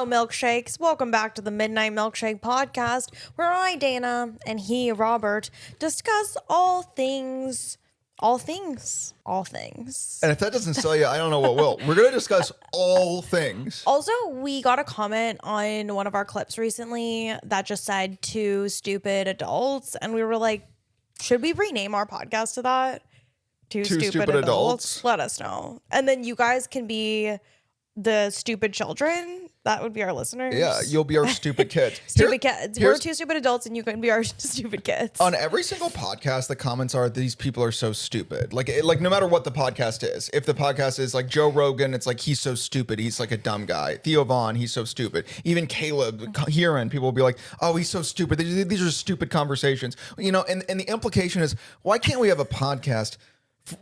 Hello, milkshakes. Welcome back to the Midnight Milkshake Podcast, where I, Dana, and he, Robert, discuss all things. And if that doesn't sell you, I don't know what will. We're going to discuss all things. Also, we got a comment on one of our clips recently that just said two stupid adults. And we were like, should we rename our podcast to that? Two stupid adults? Let us know. And then you guys can be the stupid children. That would be our listeners. Yeah, you'll be our stupid kids. Kids. We're two stupid adults and you can be our stupid kids. On every single podcast, the comments are, these people are so stupid. Like no matter what the podcast is. If the podcast is like Joe Rogan, it's like, he's so stupid. He's like a dumb guy. Theo Vaughn, he's so stupid. Even Caleb Heron, people will be like, oh, he's so stupid. These are stupid conversations. You know, and the implication is, why can't we have a podcast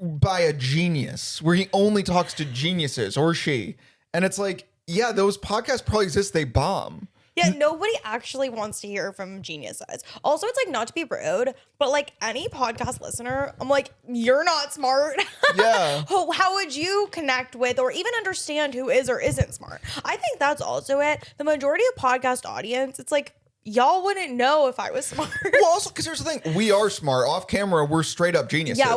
by a genius where he only talks to geniuses, or she? And it's like, yeah, those podcasts probably exist. They bomb. Yeah, nobody actually wants to hear from geniuses. Also, it's like, not to be rude, but like any podcast listener, I'm like, you're not smart. Yeah. How would you connect with or even understand who is or isn't smart? I think that's also it. The majority of podcast audience, it's like, y'all wouldn't know if I was smart. Well, also, because here's the thing. We are smart. Off camera, we're straight up geniuses. Yeah,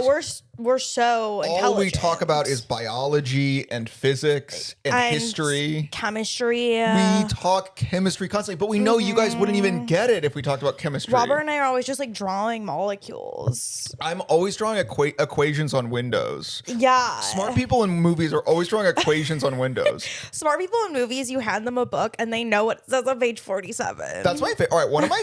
we're so intelligent. All we talk about is biology and physics and history. Chemistry. We talk chemistry constantly, but we know you guys wouldn't even get it if we talked about chemistry. Robert and I are always just like drawing molecules. I'm always drawing equations on windows. Yeah. Smart people in movies are always drawing equations on windows. Smart people in movies, you hand them a book and they know what it says on page 47. That's my favorite. All right, one of my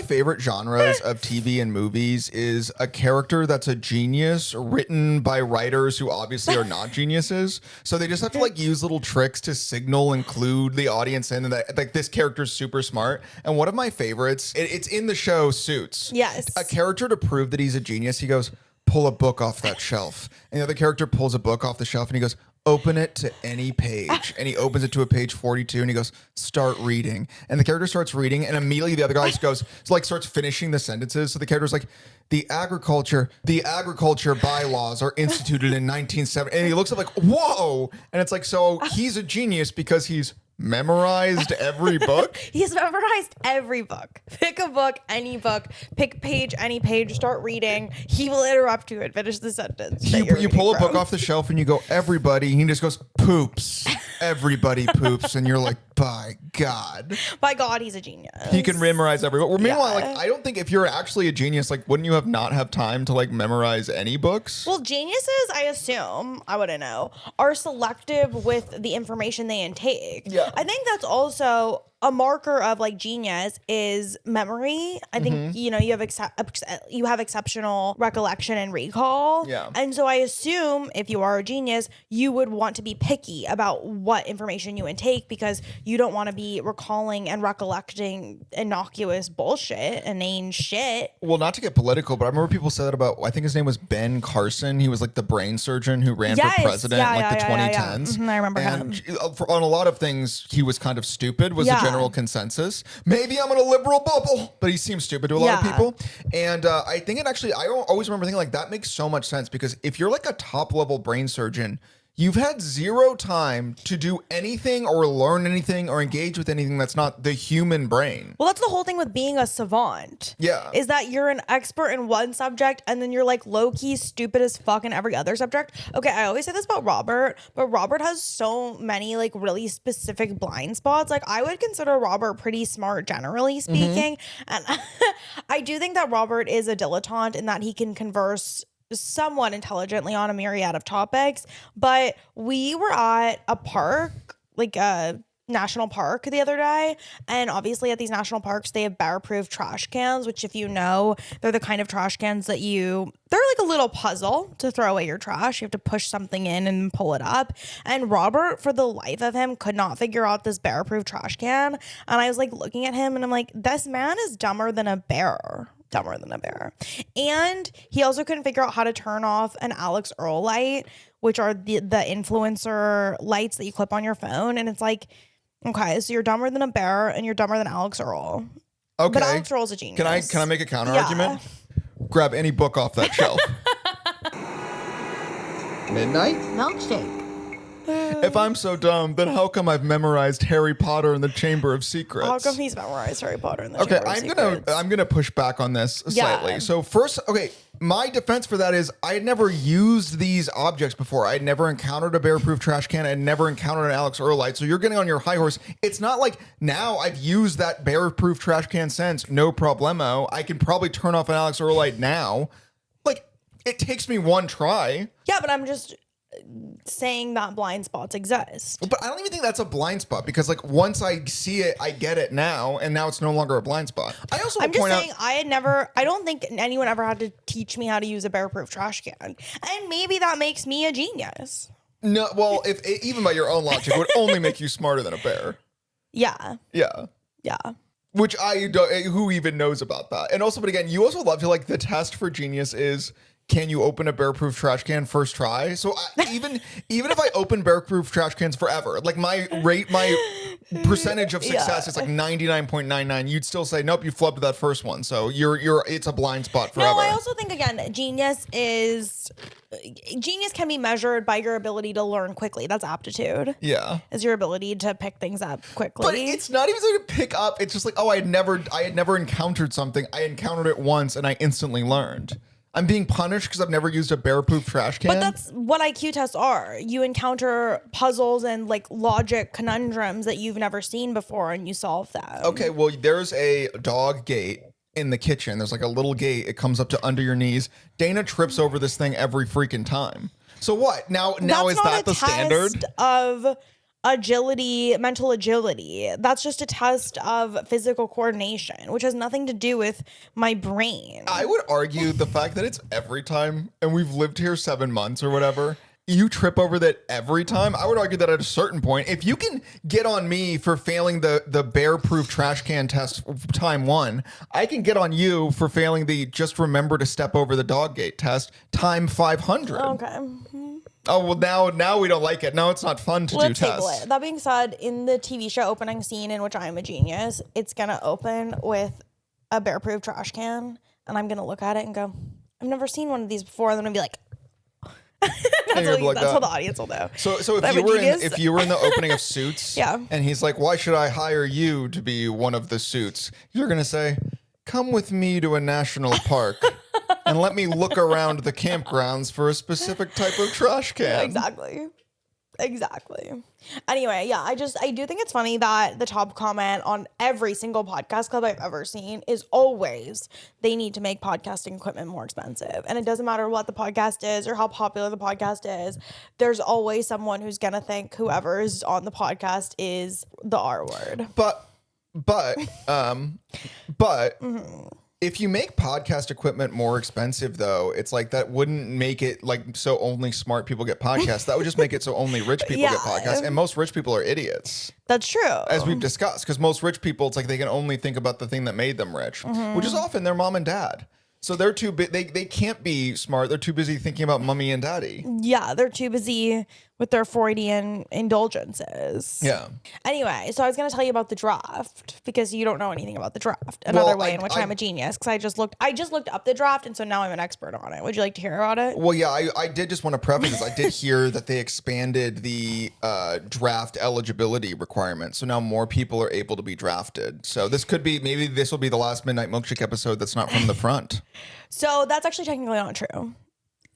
favorite genres of TV and movies is a character that's a genius written by writers who obviously are not geniuses. So they just have to like use little tricks to signal and clue the audience in that like this character's super smart. And one of my favorites, it's in the show Suits. Yes. A character to prove that he's a genius, he goes, pull a book off that shelf. And the other character pulls a book off the shelf and he goes, open it to any page. And he opens it to a page 42 and he goes, start reading. And the character starts reading and immediately the other guy starts finishing the sentences. So the character's like, the agriculture bylaws are instituted in 1970. And he looks up like, whoa. And it's like, so he's a genius because he's memorized every book. He's memorized every book. Pick a book, any book. Pick page, any page. Start reading. He will interrupt you and finish the sentence. You pull a book off the shelf and you go, everybody. He just goes, poops. Everybody poops. And you're like, by God. By God, he's a genius. He can memorize every book. Well, meanwhile, like, I don't think if you're actually a genius, like, wouldn't you not have time to like memorize any books? Well, geniuses, I assume, I wouldn't know, are selective with the information they intake. Yeah. I think that's also a marker of like genius is memory. I think, you know, you have exceptional recollection and recall. Yeah. And so I assume if you are a genius, you would want to be picky about what information you intake because you don't want to be recalling and recollecting innocuous bullshit, inane shit. Well, not to get political, but I remember people said that about, I think his name was Ben Carson. He was like the brain surgeon who ran for president in like the 2010s. I remember him. On a lot of things, he was kind of stupid, was the general consensus. Maybe I'm in a liberal bubble, but he seems stupid to a lot of people. And I think I always remember thinking like that makes so much sense because if you're like a top level brain surgeon, you've had zero time to do anything or learn anything or engage with anything that's not the human brain. Well, that's the whole thing with being a savant. Yeah. Is that you're an expert in one subject and then you're like low-key stupid as fuck in every other subject. Okay, I always say this about Robert, but Robert has so many like really specific blind spots. Like I would consider Robert pretty smart generally speaking. And I do think that Robert is a dilettante in that he can converse somewhat intelligently on a myriad of topics, but we were at a park, like a national park the other day, and obviously at these national parks they have bear-proof trash cans, which if you know, they're the kind of trash cans that they're like a little puzzle to throw away your trash. You have to push something in and pull it up, and Robert for the life of him could not figure out this bear-proof trash can, and I was like looking at him and I'm like, this man is dumber than a bear. And he also couldn't figure out how to turn off an Alex Earl light, which are the influencer lights that you clip on your phone. And it's like, okay, so you're dumber than a bear and you're dumber than Alex Earl. Okay. But Alex Earl's a genius. Can I make a counter argument? Grab any book off that shelf. Midnight Milkshake. If I'm so dumb, then how come I've memorized Harry Potter and the Chamber of Secrets? How come he's memorized Harry Potter and the Chamber of Secrets? I'm gonna push back on this slightly. Yeah. So first, okay, my defense for that is I had never used these objects before. I had never encountered a bear-proof trash can. I had never encountered an Alex Earlite. So you're getting on your high horse. It's not like now I've used that bear-proof trash can since, no problemo. I can probably turn off an Alex Earlite now. Like, it takes me one try. Yeah, but I'm just saying that blind spots exist. But I don't even think that's a blind spot because like once I see it, I get it now, and now it's no longer a blind spot. I also I'm just point saying out, I don't think anyone ever had to teach me how to use a bear-proof trash can. And maybe that makes me a genius. no, well, if even by your own logic, it would only make you smarter than a bear. Yeah. Yeah. Yeah. Which I don't, who even knows about that? And also, but again, you also love to like the test for genius is, can you open a bear-proof trash can first try? So even if I open bear-proof trash cans forever, like my percentage of success is like 99.99. You'd still say, nope, you flubbed that first one. So it's a blind spot forever. No, I also think again, genius can be measured by your ability to learn quickly. That's aptitude. Yeah. Is your ability to pick things up quickly. But it's not even something to pick up. It's just like, oh, I had never encountered something. I encountered it once and I instantly learned. I'm being punished because I've never used a bear-proof trash can. But that's what IQ tests are. You encounter puzzles and like logic conundrums that you've never seen before and you solve them. Okay, well, there's a dog gate in the kitchen. There's like a little gate. It comes up to under your knees. Dana trips over this thing every freaking time. So what? Now That's is not that a the standard? test of mental agility. That's just a test of physical coordination, which has nothing to do with my brain. I would argue the fact that it's every time, and we've lived here 7 months or whatever, you trip over that every time. I would argue that at a certain point, if you can get on me for failing the bear-proof trash can test time 1, I can get on you for failing the just remember to step over the dog gate test time 500. Okay. Oh, well, now we don't like it. Now it's not fun to do tests. That being said, in the TV show opening scene in which I'm a genius, it's going to open with a bear-proof trash can, and I'm going to look at it and go, I've never seen one of these before, and then I'm going to be like, that's how the audience will know. So if you were in the opening of Suits, Yeah. and he's like, why should I hire you to be one of the suits? You're going to say, come with me to a national park. And let me look around the campgrounds for a specific type of trash can. Exactly. Anyway, yeah, I do think it's funny that the top comment on every single podcast club I've ever seen is always they need to make podcasting equipment more expensive. And it doesn't matter what the podcast is or how popular the podcast is. There's always someone who's going to think whoever is on the podcast is the R word. But if you make podcast equipment more expensive, though, it's like that wouldn't make it like so only smart people get podcasts. That would just make it so only rich people get podcasts. And most rich people are idiots. That's true. As we've discussed, because most rich people, it's like they can only think about the thing that made them rich, which is often their mom and dad. So they're too they can't be smart. They're too busy thinking about mommy and daddy. Yeah, they're too busy with their Freudian indulgences. Yeah. Anyway, so I was going to tell you about the draft because you don't know anything about the draft. Another way in which I'm a genius because I just looked up the draft and so now I'm an expert on it. Would you like to hear about it? Well, yeah, I did just want to preface this. I did hear that they expanded the draft eligibility requirement. So now more people are able to be drafted. So maybe this will be the last Midnight Milkshake episode that's not from the front. So that's actually technically not true.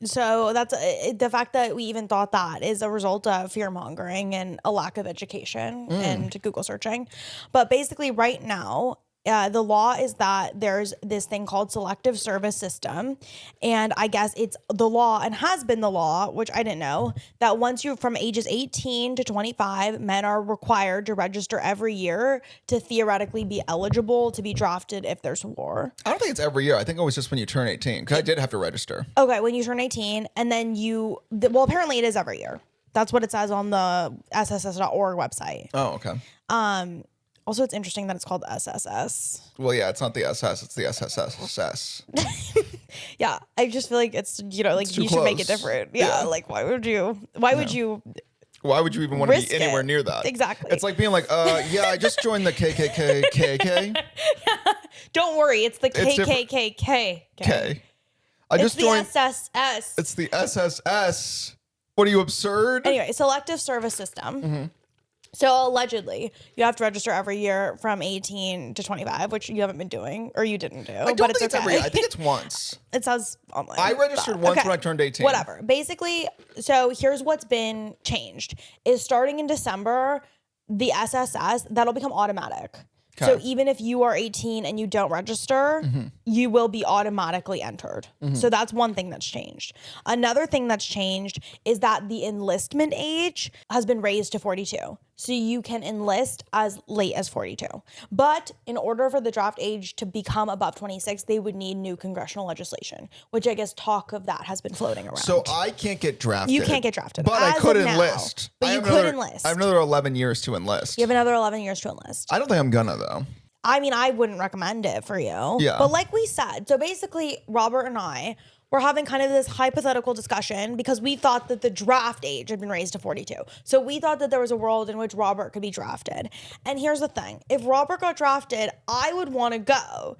So that's the fact that we even thought that is a result of fear mongering and a lack of education and Google searching. But basically right now, the law is that there's this thing called selective service system. And I guess it's the law and has been the law, which I didn't know, that once you're from ages 18 to 25, men are required to register every year to theoretically be eligible to be drafted if there's war. I don't think it's every year. I think it was just when you turn 18 because I did have to register. Okay, when you turn 18 and then well, apparently it is every year. That's what it says on the sss.org website. Oh, okay. Also, it's interesting that it's called SSS. Well, yeah, it's not the SS, it's the SSS. Yeah, I just feel like it's, like you should make it different. Yeah, like why would you even want to be anywhere near that? Exactly. It's like being like, yeah, I just joined the KKK. Don't worry, it's the KKKK. I just joined the SSS. It's the SSS. What are you, absurd? Anyway, selective service system. So allegedly, you have to register every year from 18 to 25, which you haven't been doing, or you didn't do. I don't think it's every year. I think it's once. It says online. I registered once when I turned 18. Whatever. Basically, so here's what's been changed. Is starting in December, the SSS, that'll become automatic. Okay. So even if you are 18 and you don't register, you will be automatically entered. So that's one thing that's changed. Another thing that's changed is that the enlistment age has been raised to 42. So you can enlist as late as 42. But in order for the draft age to become above 26, they would need new congressional legislation, which I guess talk of that has been floating around. So I can't get drafted. You can't get drafted. But I could enlist. But you could enlist. I have another 11 years to enlist. You have another 11 years to enlist. I don't think I'm gonna, though. I mean, I wouldn't recommend it for you. Yeah. But like we said, so basically, Robert and I were having kind of this hypothetical discussion because we thought that the draft age had been raised to 42. So we thought that there was a world in which Robert could be drafted. And here's the thing. If Robert got drafted, I would want to go.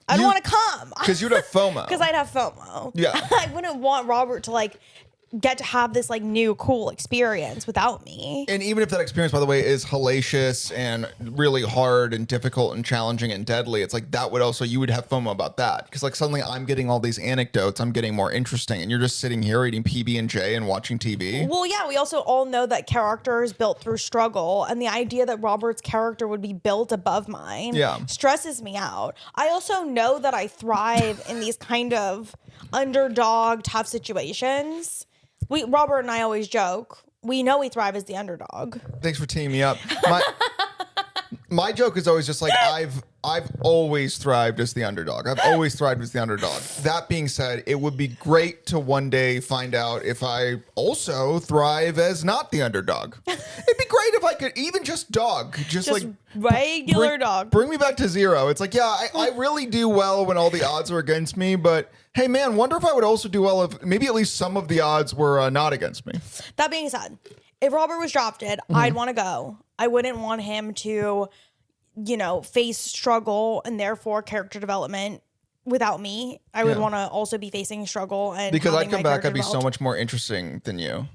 I'd want to come. Because you'd have FOMO. Because I'd have FOMO. Yeah. I wouldn't want Robert to like get to have this like new cool experience without me. And even if that experience, by the way, is hellacious and really hard and difficult and challenging and deadly, it's like that would also, you would have FOMO about that. Because like suddenly I'm getting all these anecdotes, I'm getting more interesting, and you're just sitting here eating PB&J and watching TV. Well, yeah, we also all know that character is built through struggle, and the idea that Robert's character would be built above mine stresses me out. I also know that I thrive in these kind of underdog, tough situations. Robert and I always joke. We know we thrive as the underdog. Thanks for teaming me up. My joke is always just like I've always thrived as the underdog. I've always thrived as the underdog. That being said, it would be great to one day find out if I also thrive as not the underdog. It'd be great if I could even just like regular dog. Bring me back to zero. It's like, yeah, I really do well when all the odds are against me, but hey man, wonder if I would also do well if maybe at least some of the odds were not against me. That being said, if Robert was drafted, I'd want to go. I wouldn't want him to, face struggle and therefore character development without me. I would want to also be facing struggle. And because I'd come back, I'd be so much more interesting than you.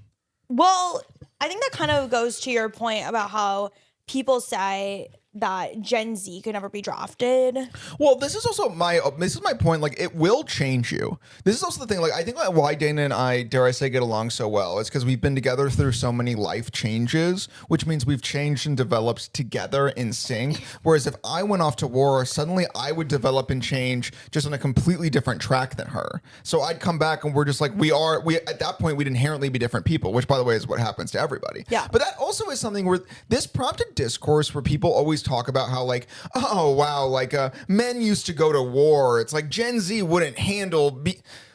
Well, I think that kind of goes to your point about how people say that Gen Z could never be drafted. Well, this is my point. Like, it will change you. This is also the thing. Like, I think why Dana and I, dare I say, get along so well is because we've been together through so many life changes, which means we've changed and developed together in sync. Whereas if I went off to war, suddenly I would develop and change just on a completely different track than her. So I'd come back and we're just like, we at that point, we'd inherently be different people, which by the way is what happens to everybody. Yeah. But that also is something where this prompted discourse where people always talk about how like, oh wow, like men used to go to war. It's like Gen Z wouldn't handle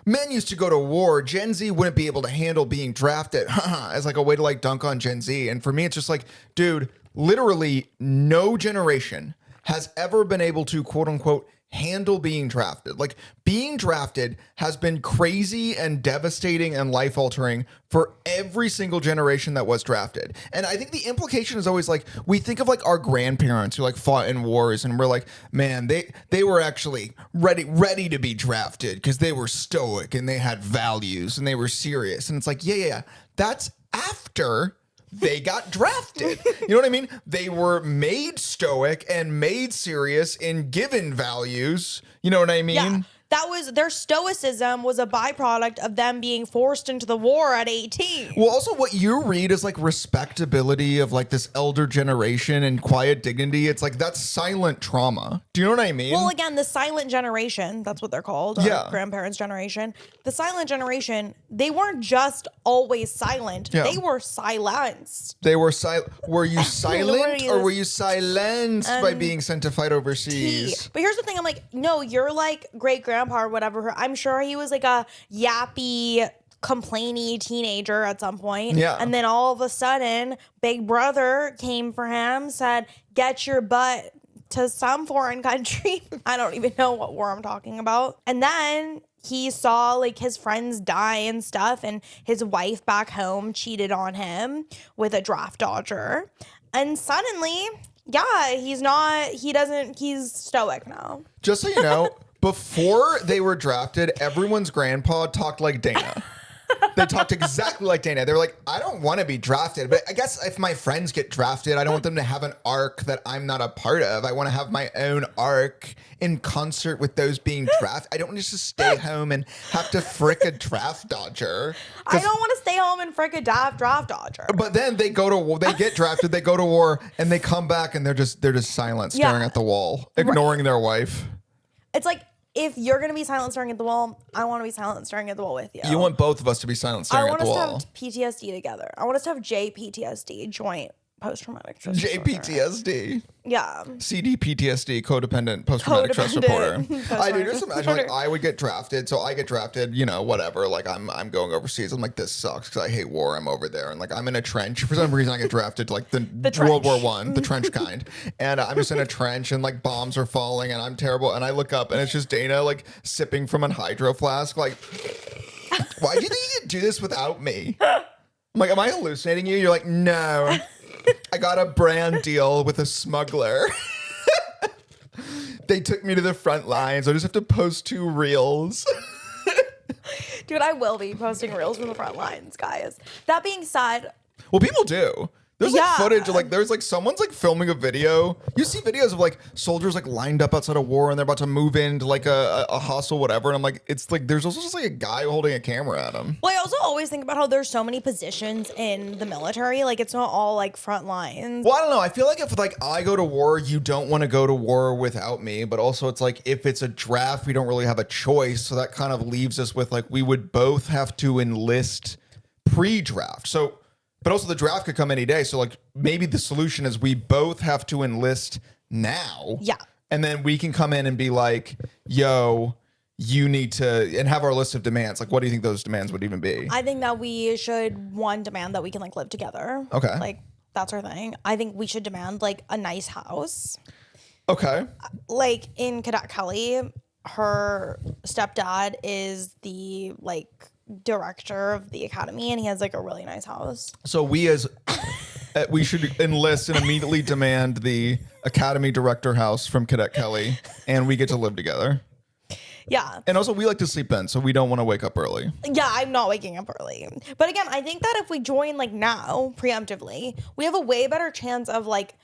men used to go to war. Gen Z wouldn't be able to handle being drafted as like a way to like dunk on Gen Z. And for me, it's just like, dude, literally no generation has ever been able to quote unquote handle being drafted. Like being drafted has been crazy and devastating and life altering for every single generation that was drafted. And I think the implication is always like, we think of like our grandparents who like fought in wars and we're like, man, they were actually ready to be drafted because they were stoic and they had values and they were serious. And it's like, yeah, that's after they got drafted. You know what I mean? They were made stoic and made serious and given values. You know what I mean? Yeah. That was their stoicism was a byproduct of them being forced into the war at 18. Well, also what you read is like respectability of like this elder generation and quiet dignity. It's like that's silent trauma. Do you know what I mean? Well, again, the silent generation, that's what they're called. Our grandparents' generation. The silent generation, they weren't just always silent. Yeah. They were silenced. They were silent. Were you silent or were you silenced by being sent to fight overseas? But here's the thing. I'm like, no, you're like great-grandpa or whatever. I'm sure he was like a yappy, complainy teenager at some point. Yeah. And then all of a sudden, Big Brother came for him, said, get your butt to some foreign country. I don't even know what war I'm talking about. And then he saw like his friends die and stuff, and his wife back home cheated on him with a draft dodger. And suddenly, yeah, he's stoic now. Just so you know, before they were drafted, everyone's grandpa talked like Dana. They talked exactly like Dana. They were like, I don't want to be drafted, but I guess if my friends get drafted, I don't want them to have an arc that I'm not a part of. I want to have my own arc in concert with those being drafted. I don't want to just stay home and have to frick a draft dodger. I don't want to stay home and frick a draft dodger. But then they go to war, they get drafted, they go to war, and they come back and they're just silent, staring at the wall, ignoring their wife. It's like, if you're going to be silent staring at the wall, I want to be silent staring at the wall with you. You want both of us to be silent staring at the wall. I want us to have PTSD together. I want us to have JPTSD, joint post-traumatic stress disorder. JPTSD. Yeah. CDPTSD, codependent post-traumatic stress disorder. I do just imagine like I would get drafted. So I get drafted, you know, whatever. Like I'm going overseas. I'm like, this sucks because I hate war. I'm over there. And like I'm in a trench. For some reason I get drafted to like the World War I, the trench kind. And I'm just in a trench and like bombs are falling and I'm terrible. And I look up and it's just Dana like sipping from a hydro flask. Like, why do you think you could do this without me? I'm like, am I hallucinating you? You're like, no. I got a brand deal with a smuggler. They took me to the front lines. I just have to post 2 reels. Dude, I will be posting reels from the front lines, guys. That being said. Well, people do. There's like footage of like, there's like someone's like filming a video. You see videos of like soldiers like lined up outside a war and they're about to move into like a hostel, whatever. And I'm like, it's like, there's also just like a guy holding a camera at him. Well, I also always think about how there's so many positions in the military. Like it's not all like front lines. Well, I don't know. I feel like if like I go to war, you don't want to go to war without me. But also it's like, if it's a draft, we don't really have a choice. So that kind of leaves us with like, we would both have to enlist pre-draft. So, but also the draft could come any day. So like maybe the solution is we both have to enlist now. Yeah. And then we can come in and be like, yo, you need to, and have our list of demands. Like, what do you think those demands would even be? I think that we should demand that we can like live together. Okay. Like that's our thing. I think we should demand like a nice house. Okay. Like in Cadet Kelly, her stepdad is the like director of the academy and he has like a really nice house. So we as we should enlist and immediately demand the academy director house from Cadet Kelly and we get to live together. Yeah. And also we like to sleep in, so we don't want to wake up early. Yeah, I'm not waking up early. But again, I think that if we join like now, preemptively, we have a way better chance of like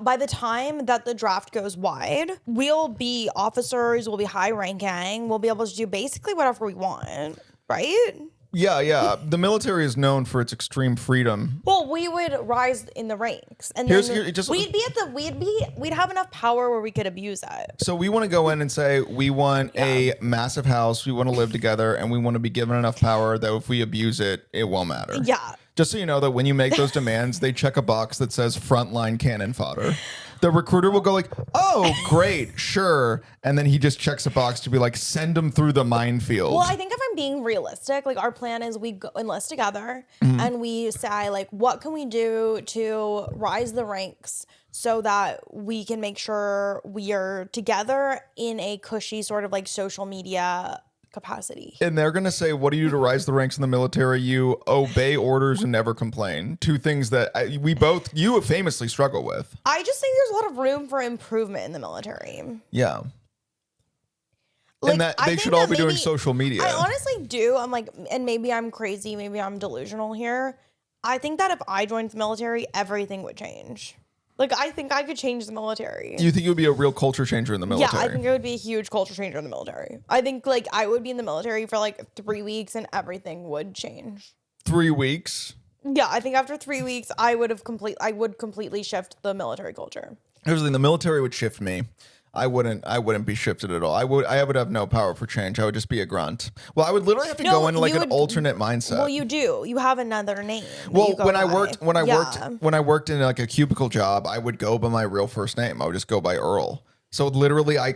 by the time that the draft goes wide, we'll be officers, we'll be high ranking, we'll be able to do basically whatever we want. Right? Yeah. The military is known for its extreme freedom. Well, we would rise in the ranks, and then we'd have enough power where we could abuse it. So we want to go in and say we want a massive house, we want to live together, and we want to be given enough power that if we abuse it, it won't matter. Yeah. Just so you know that when you make those demands, they check a box that says frontline cannon fodder. The recruiter will go like, oh, great, sure. And then he just checks a box to be like, send them through the minefield. Well, I think if I'm being realistic, like our plan is we go enlist together and we say like, what can we do to rise the ranks so that we can make sure we are together in a cushy sort of like social media capacity. And they're going to say, what do you do to rise the ranks in the military? You obey orders and never complain. 2 things that you famously struggle with. I just think there's a lot of room for improvement in the military. Yeah. Like, and that they should all be doing social media. I honestly do. I'm like, and maybe I'm crazy. Maybe I'm delusional here. I think that if I joined the military, everything would change. Like, I think I could change the military. You think you would be a real culture changer in the military? Yeah, I think it would be a huge culture changer in the military. I think, like, I would be in the military for, like, 3 weeks and everything would change. 3 weeks? Yeah, I think after 3 weeks, I would completely shift the military culture. Here's the thing, the military would shift me. I wouldn't be shifted at all. I would have no power for change. I would just be a grunt. Well, I would literally have to go into like an alternate mindset. Well, you do. You have another name. Well, when I worked in like a cubicle job, I would go by my real first name. I would just go by Earl. So literally, I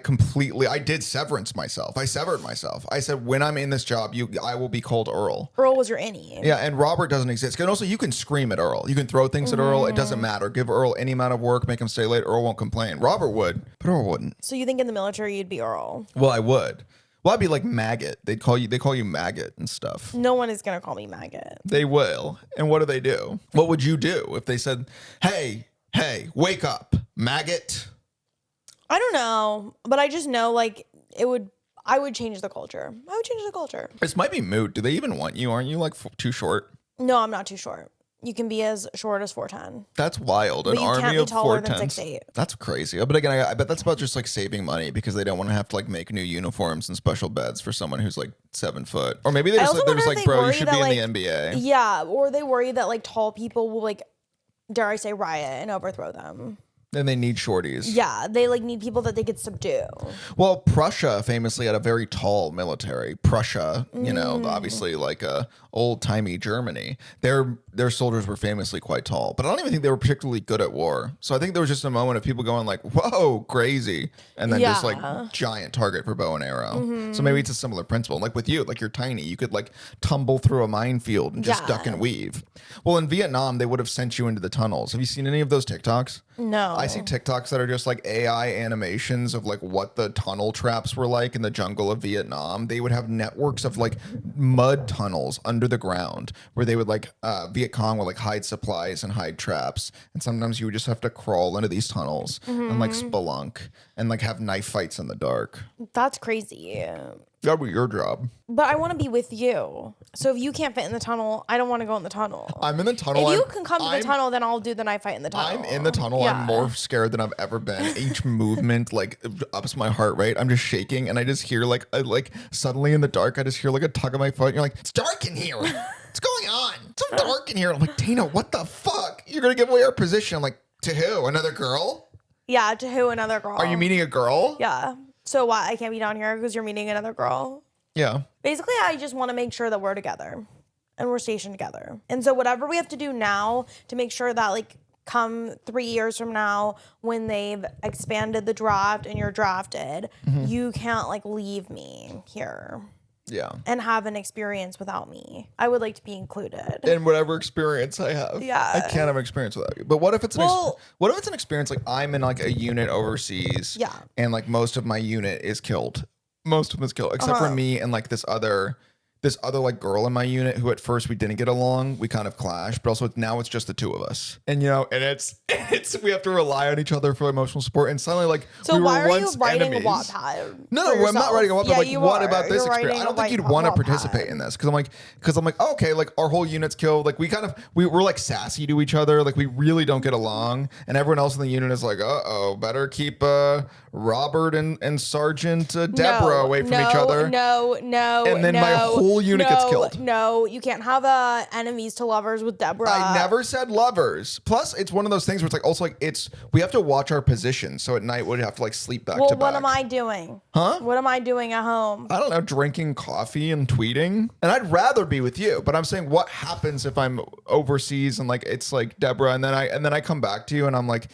did severance myself. I severed myself. I said, when I'm in this job, I will be called Earl. Earl was your innie. Yeah, and Robert doesn't exist. And also, you can scream at Earl. You can throw things at Earl. It doesn't matter. Give Earl any amount of work, make him stay late. Earl won't complain. Robert would, but Earl wouldn't. So you think in the military you'd be Earl? Well, I would. Well, I'd be like Maggot. They call you Maggot and stuff. No one is gonna call me Maggot. They will. And what do? What would you do if they said, hey, wake up, Maggot? I don't know, but I just know like it would. I would change the culture. This might be moot. Do they even want you? Aren't you like too short? No, I'm not too short. You can be as short as 4'10". That's wild. But An you army can't be of taller than 4'10s. 6'8". That's crazy. But again, I bet that's about just like saving money because they don't want to have to like make new uniforms and special beds for someone who's like 7 foot. Or maybe they're just like, bro, you should be in the NBA. Yeah, or they worry that like tall people will like, dare I say, riot and overthrow them. And they need shorties. Yeah, they like need people that they could subdue. Well, Prussia famously had a very tall military. Prussia, you know, obviously like old timey Germany. Their soldiers were famously quite tall, but I don't even think they were particularly good at war. So I think there was just a moment of people going like, "Whoa, crazy," and then just like giant target for bow and arrow. So maybe it's a similar principle. Like with you, like you're tiny, you could like tumble through a minefield and just duck and weave. Well, in Vietnam, they would have sent you into the tunnels. Have you seen any of those TikToks? No. I see TikToks that are just like AI animations of like what the tunnel traps were like in the jungle of Vietnam. They would have networks of like mud tunnels under the ground where they would like Viet Cong would like hide supplies and hide traps. And sometimes you would just have to crawl into these tunnels and like spelunk and like have knife fights in the dark. That's crazy. That'd be your job. But I want to be with you. So if you can't fit in the tunnel, I don't want to go in the tunnel. I'm in the tunnel. If you can come to the tunnel, then I'll do the knife fight in the tunnel. I'm in the tunnel. Yeah. I'm more scared than I've ever been. Each movement like ups my heart rate. I'm just shaking, and I just hear like suddenly in the dark, I just hear like a tug of my foot. And you're like, it's dark in here. What's going on? It's so dark in here. I'm like, Dana, what the fuck? You're gonna give away our position. I'm like, to who? Another girl? Yeah, to who? Another girl. Are you meeting a girl? Yeah. So why I can't be down here because you're meeting another girl? Yeah. Basically, I just want to make sure that we're together and we're stationed together. And so whatever we have to do now to make sure that like come 3 years from now when they've expanded the draft and you're drafted, you can't like leave me here. Yeah. And have an experience without me. I would like to be included. In whatever experience I have. Yeah. I can't have an experience without you. But what if it's what if it's an experience like I'm in like a unit overseas? Yeah. And like most of my unit is killed. Most of them is killed. Except for me and like this other like girl in my unit who at first we didn't get along. We kind of clashed, but also now it's just the two of us. And you know, and it's we have to rely on each other for emotional support. And suddenly like so we why were are you once writing enemies. a Wattpad? No, I'm not writing a Wattpad. Yeah, like, what about this experience? I don't think you'd want to participate in this because I'm like, oh, okay, like our whole unit's killed. Like we're like sassy to each other. Like we really don't get along, and everyone else in the unit is like, better keep Robert and Sergeant Deborah away from each other. No. And then my whole unit gets killed. No, you can't have enemies to lovers with Deborah. I never said lovers. Plus, it's one of those things where it's like also like we have to watch our position. So at night we'd have to like sleep back to back. Well, what am I doing? Huh? What am I doing at home? I don't know, drinking coffee and tweeting. And I'd rather be with you. But I'm saying what happens if I'm overseas and like it's like Deborah and then I come back to you and I'm like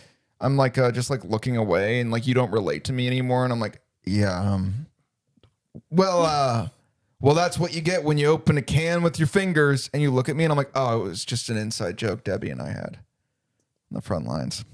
just like looking away and like you don't relate to me anymore and I'm like, yeah, well, that's what you get when you open a can with your fingers and you look at me and I'm like, oh, it was just an inside joke Debbie and I had on the front lines.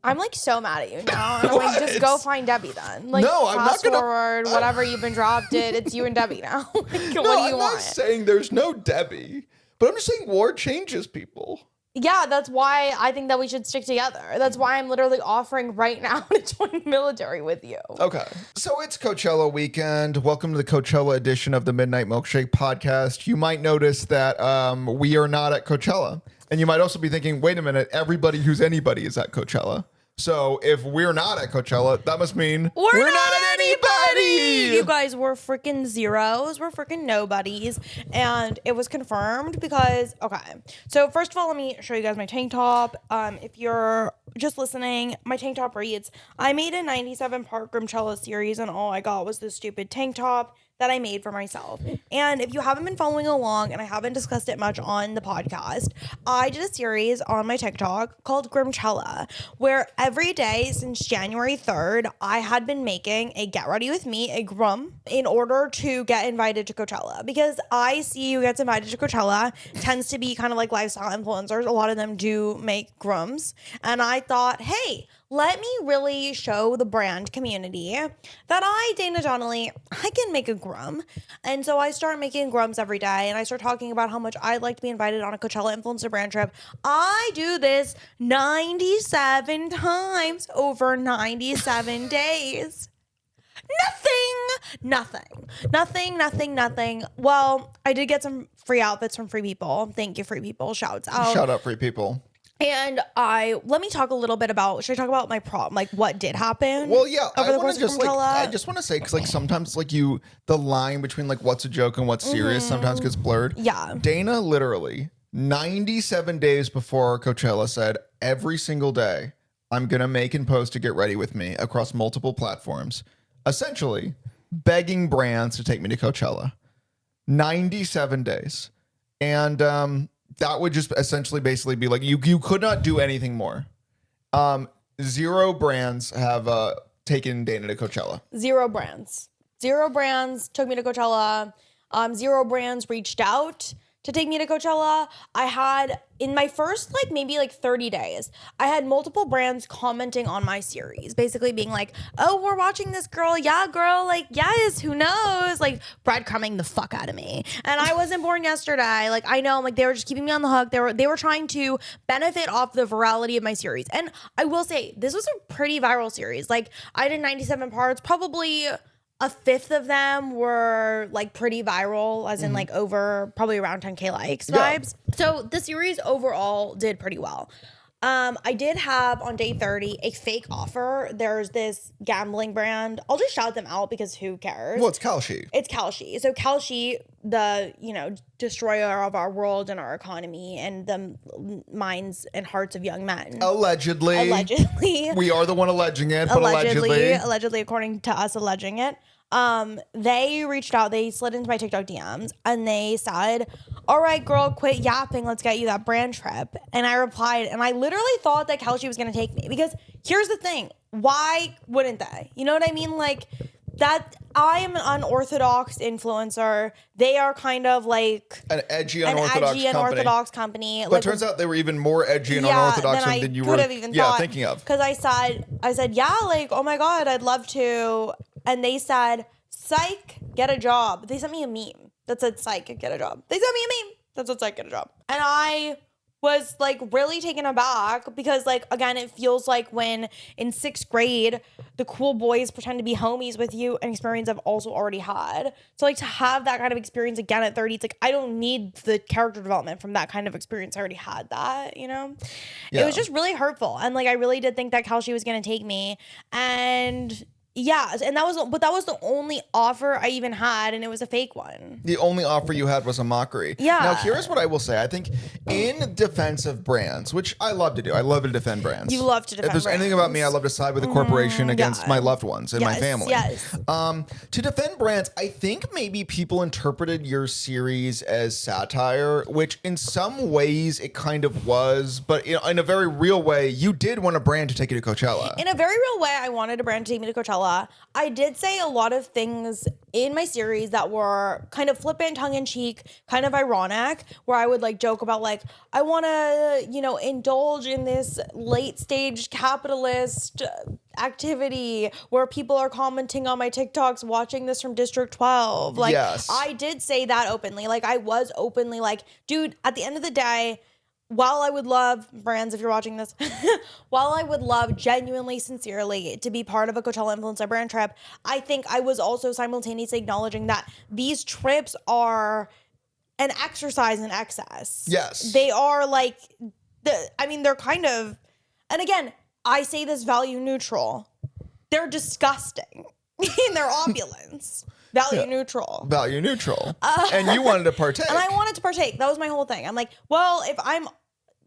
I'm like so mad at you now. And I'm like, just go find Debbie then. Like, no, I'm not gonna forward, whatever you've been drafted, it's you and Debbie now. Like, what do you I'm want? not saying there's no Debbie, but I'm just saying war changes people. Yeah, that's why I think that we should stick together. That's why I'm literally offering right now to join the military with you. Okay. So it's Coachella weekend. Welcome to the Coachella edition of the Midnight Milkshake Podcast. You might notice that we are not at Coachella. And you might also be thinking, wait a minute, everybody who's anybody is at Coachella. So if we're not at Coachella, that must mean we're not at anybody. You guys were freaking zeros. We're freaking nobodies. And it was confirmed because, okay. So first of all, let me show you guys my tank top. If you're just listening, my tank top reads, I made a 97-part Grimchella series and all I got was this stupid tank top that I made for myself. And if you haven't been following along and I haven't discussed it much on the podcast, I did a series on my TikTok called Grimchella, where every day since January 3rd, I had been making a get ready with me, a grum, in order to get invited to Coachella. Because I see who gets invited to Coachella tends to be kind of like lifestyle influencers. A lot of them do make grums. And I thought, hey, let me really show the brand community that I, Dana Donnelly, I can make a grum. And so I start making grums every day and I start talking about how much I'd like to be invited on a Coachella influencer brand trip. I do this 97 times over 97 days. Nothing. Well, I did get some free outfits from Free People. Thank you, Free People. Shouts out. Shout out Free People. And let me talk a little bit about, should I talk about my problem, like what did happen? Well, yeah, over the course of Grimchella? I just want to say, because like sometimes like the line between like what's a joke and what's serious sometimes gets blurred. Yeah. Dana literally 97 days before Coachella said, every single day I'm going to make and post to get ready with me across multiple platforms, essentially begging brands to take me to Coachella. 97 days. And that would just essentially basically be like, you could not do anything more. 0 brands have taken Dana to Coachella. 0 brands. 0 brands took me to Coachella. 0 brands reached out to take me to Coachella. I had, in my first maybe 30 days, I had multiple brands commenting on my series, basically being like, oh, we're watching this girl. Yeah, girl. Yes, who knows? Breadcrumbing the fuck out of me. And I wasn't born yesterday. I know, they were just keeping me on the hook. They were trying to benefit off the virality of my series. And I will say, this was a pretty viral series. I did 97 parts, probably a fifth of them were pretty viral, as in over probably around 10K likes vibes. So the series overall did pretty well. I did have on day 30 a fake offer. There's this gambling brand. I'll just shout them out because who cares? Well, it's Kalshi. It's Kalshi. So Kalshi, the destroyer of our world and our economy and the minds and hearts of young men. Allegedly. We are the one alleging it, but allegedly, according to us alleging it. They reached out, they slid into my TikTok DMs and they said, all right, girl, quit yapping. Let's get you that brand trip. And I replied, and I literally thought that Kalshi was going to take me because here's the thing. Why wouldn't they? You know what I mean? That I am an unorthodox influencer. They are kind of an edgy, unorthodox company. But it turns out they were even more edgy and unorthodox than you were thinking of. Because I said, yeah, oh my God, I'd love to. And they said, psych, get a job. They sent me a meme that said, psych, get a job. They sent me a meme that said, psych, get a job. And I was really taken aback because again, it feels like when in 6th grade, the cool boys pretend to be homies with you, an experience I've also already had. So to have that kind of experience again at 30, it's I don't need the character development from that kind of experience. I already had that, Yeah. It was just really hurtful. And I really did think that Kalshi was going to take me. And yeah, and that was the only offer I even had, and it was a fake one. The only offer you had was a mockery. Yeah. Now, here's what I will say. I think in defense of brands, which I love to do, I love to defend brands. You love to defend brands. If there's anything about me, I love to side with the corporation against my loved ones and my family. Yes. To defend brands, I think maybe people interpreted your series as satire, which in some ways it kind of was, but in a very real way, you did want a brand to take you to Coachella. In a very real way, I wanted a brand to take me to Coachella. I did say a lot of things in my series that were kind of flippant, tongue-in-cheek, kind of ironic, where I would joke about I want to, indulge in this late-stage capitalist activity where people are commenting on my TikToks watching this from District 12. Yes. I did say that openly. I was openly dude, at the end of the day, while I would love, brands, if you're watching this, while I would love genuinely, sincerely to be part of a Coachella influencer brand trip, I think I was also simultaneously acknowledging that these trips are an exercise in excess. Yes. They are they're kind of, and again, I say this value neutral. They're disgusting in their opulence. Value neutral. And you wanted to partake. And I wanted to partake. That was my whole thing. I'm well,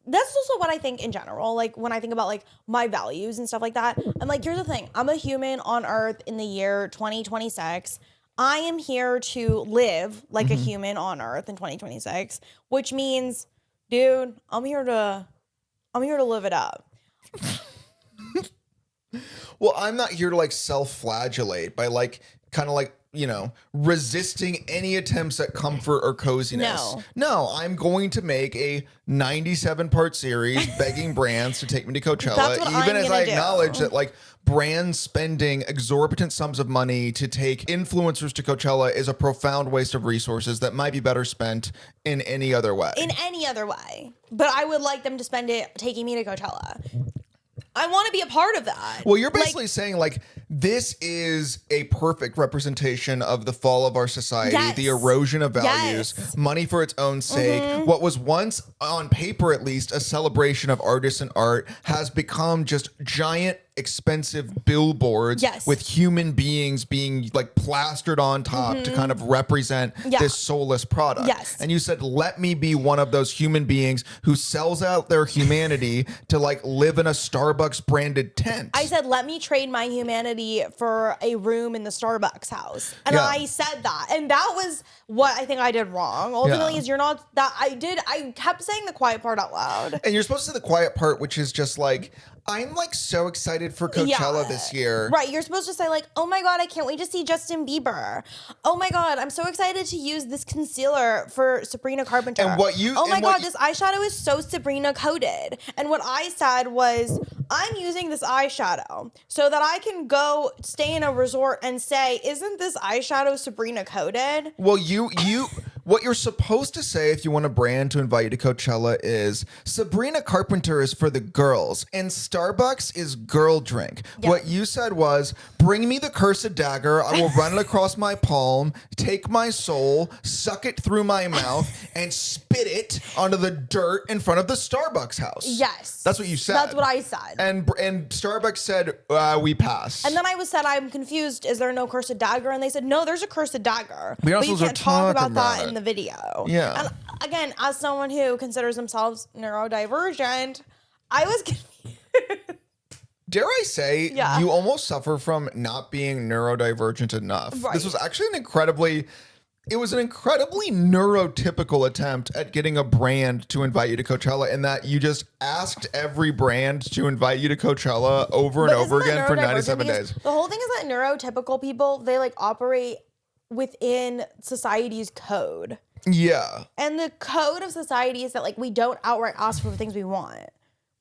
that's also what I think in general. When I think about my values and stuff like that, I'm here's the thing. I'm a human on Earth in the year 2026. I am here to live like a human on Earth in 2026, which means, dude, I'm here to live it up. Well, I'm not here to self-flagellate by resisting any attempts at comfort or coziness. No, I'm going to make a 97-part series begging brands to take me to Coachella, even as I acknowledge that brands spending exorbitant sums of money to take influencers to Coachella is a profound waste of resources that might be better spent in any other way. But I would like them to spend it taking me to Coachella. I want to be a part of that. Well, you're basically saying this is a perfect representation of the fall of our society, Yes. the erosion of values, Yes. money for its own sake. What was once, on paper at least, a celebration of artists and art has become just giant, expensive billboards Yes. with human beings being like plastered on top to kind of represent this soulless product. Yes. And you said, let me be one of those human beings who sells out their humanity to like live in a Starbucks branded tent. I said, let me trade my humanity for a room in the Starbucks house. And Yeah. I said that. And that was what I think I did wrong. Ultimately, Yeah. is you're not that I kept saying the quiet part out loud. And you're supposed to say the quiet part, which is just like, I'm like so excited for Coachella this year. Right. You're supposed to say like, oh my God, I can't wait to see Justin Bieber. Oh my God, I'm so excited to use this concealer for Sabrina Carpenter. And what you- Oh my and what God, you- this eyeshadow is so Sabrina coated. And what I said was, I'm using this eyeshadow so that I can go stay in a resort and say, isn't this eyeshadow Sabrina coated? Well, what you're supposed to say if you want a brand to invite you to Coachella is Sabrina Carpenter is for the girls and Starbucks is girl drink. Yeah. What you said was, bring me the cursed dagger. I will run it across my palm, take my soul, suck it through my mouth, and spit it onto the dirt in front of the Starbucks house. Yes. That's what you said. That's what I said. And Starbucks said, we pass. And then I said, I'm confused. Is there no cursed dagger? And they said, no, there's a cursed dagger. You're not But you supposed to can't talk talk about about that it. in the video. Yeah. And again, as someone who considers themselves neurodivergent, I was confused. Dare I say, Yeah. you almost suffer from not being neurodivergent enough. Right. This was actually an incredibly neurotypical attempt at getting a brand to invite you to Coachella, in that you just asked every brand to invite you to Coachella over and But over isn't that again for neurodivergent? 97 Because days. The whole thing is that neurotypical people, they like operate within society's code. Yeah. And the code of society is that like we don't outright ask for the things we want.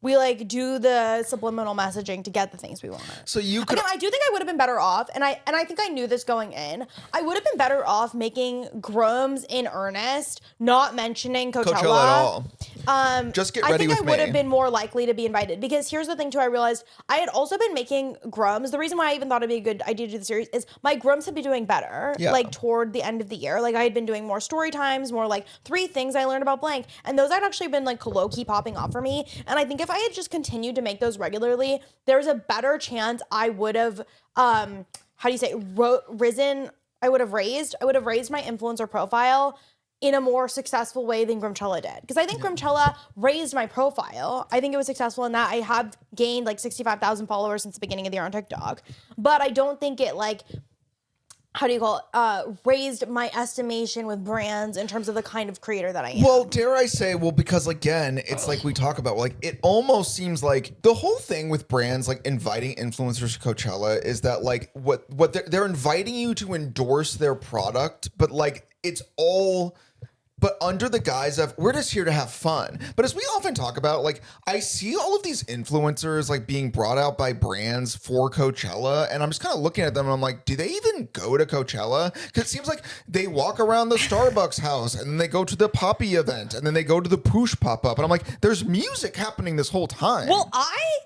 We like do the subliminal messaging to get the things we want. So you could. Again, I do think I would have been better off, and I think I knew this going in. I would have been better off making Grooms in earnest, not mentioning Coachella. Coachella at all. Just get ready I think with I would me. have been more likely to be invited, because here's the thing too. I realized I had also been making Grooms. The reason why I even thought it'd be a good idea to do the series is my Grooms had been doing better, Yeah. like toward the end of the year. Like I had been doing more story times, more like 3 things I learned about blank, and those had actually been like low-key popping off for me. And I think if I had just continued to make those regularly, there's a better chance I would have risen. I would have raised my influencer profile in a more successful way than Grimchella did. Because I think Grimchella raised my profile. I think it was successful in that I have gained like 65,000 followers since the beginning of the year on TikTok. But I don't think it like, raised my estimation with brands in terms of the kind of creator that I am. Well, dare I say, because again, it's like we talk about, like it almost seems like the whole thing with brands like inviting influencers to Coachella is that like what they're inviting you to endorse their product, but like it's all but under the guise of we're just here to have fun. But as we often talk about, like I see all of these influencers like being brought out by brands for Coachella, and I'm just kind of looking at them and I'm like, do they even go to Coachella? Because it seems like they walk around the Starbucks house and then they go to the Poppy event and then they go to the Poosh pop-up, and I'm like, there's music happening this whole time. Well,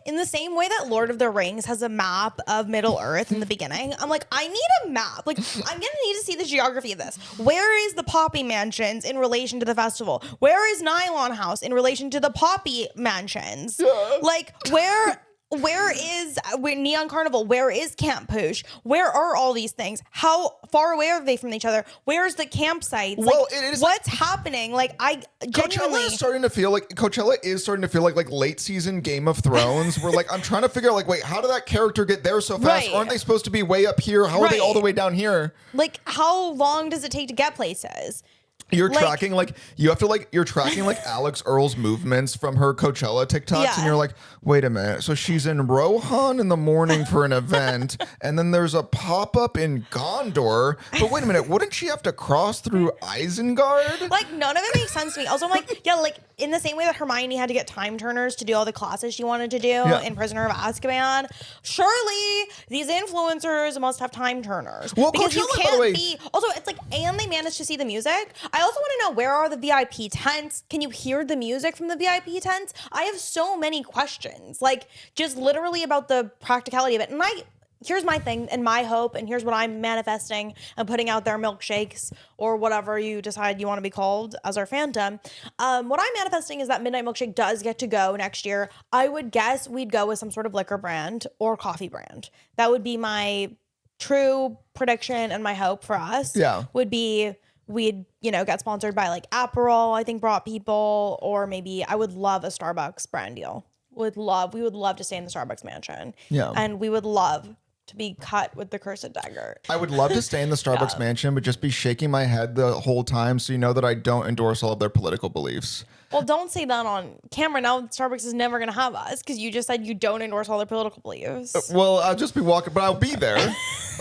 in the same way that Lord of the Rings has a map of Middle Earth in the beginning, I'm like, I need a map. Like, I'm gonna need to see the geography of this. Where is the Poppy Mansions in relation to the festival? Where is Nylon House in relation to the Poppy Mansions? Like, where is Neon Carnival? Where is Camp Poosh? Where are all these things? How far away are they from each other? Where's the campsites? Well, like, it is what's happening? Like, I genuinely... Coachella is starting to feel like late season Game of Thrones, where like I'm trying to figure out like, wait, how did that character get there so fast? Right. Aren't they supposed to be way up here? How are they Right. all the way down here? Like, how long does it take to get places? You're Like- tracking like you're tracking like Alex Earl's movements from her Coachella TikToks, Yeah. and you're like, wait a minute. So she's in Rohan in the morning for an event, and then there's a pop-up in Gondor. But wait a minute, wouldn't she have to cross through Isengard? Like, none of it makes sense to me. Also, I'm like, yeah, like, in the same way that Hermione had to get time turners to do all the classes she wanted to do in Prisoner of Azkaban, surely these influencers must have time turners. Well, because you Coachella, by the can't way- be... Also, it's like, and they managed to see the music. I also want to know, where are the VIP tents? Can you hear the music from the VIP tents? I have so many questions, like, just literally about the practicality of it. And here's my thing and my hope, and here's what I'm manifesting and putting out there, milkshakes or whatever you decide you want to be called as our fandom. What I'm manifesting is that Midnight Milkshake does get to go next year. I would guess we'd go with some sort of liquor brand or coffee brand. That would be my true prediction, and my hope for us would be we'd, get sponsored by like Aperol, I think brought people, or maybe I would love a Starbucks brand deal. We would love to stay in the Starbucks mansion. Yeah. And we would love to be cut with the cursed dagger. I would love to stay in the Starbucks mansion, but just be shaking my head the whole time so you know that I don't endorse all of their political beliefs. Well, don't say that on camera. Now Starbucks is never going to have us because you just said you don't endorse all their political beliefs. Well, I'll just be walking, but I'll be there.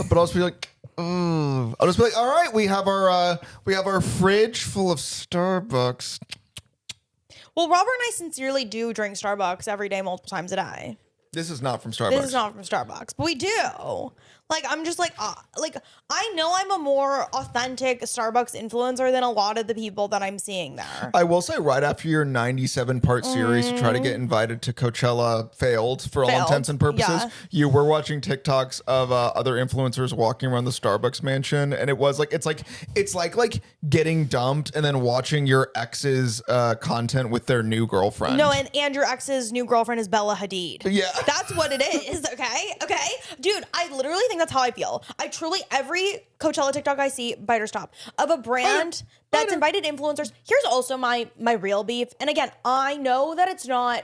But I'll just be like, I'll just be like, all right, we have our fridge full of Starbucks. Well, Robert and I sincerely do drink Starbucks every day, multiple times a day. This is not from Starbucks. This is not from Starbucks, but we do. Like, I'm just like I know I'm a more authentic Starbucks influencer than a lot of the people that I'm seeing there. I will say, right after your 97-part series to try to get invited to Coachella failed for all intents and purposes, you were watching TikToks of other influencers walking around the Starbucks mansion, and it was like it's like getting dumped and then watching your ex's content with their new girlfriend. No, and your ex's new girlfriend is Bella Hadid. Yeah, that's what it is. Okay, dude, I literally think that's how I feel. I truly, every Coachella TikTok I see, bite or stop, of a brand that's invited influencers. Here's also my real beef. And again, I know that it's not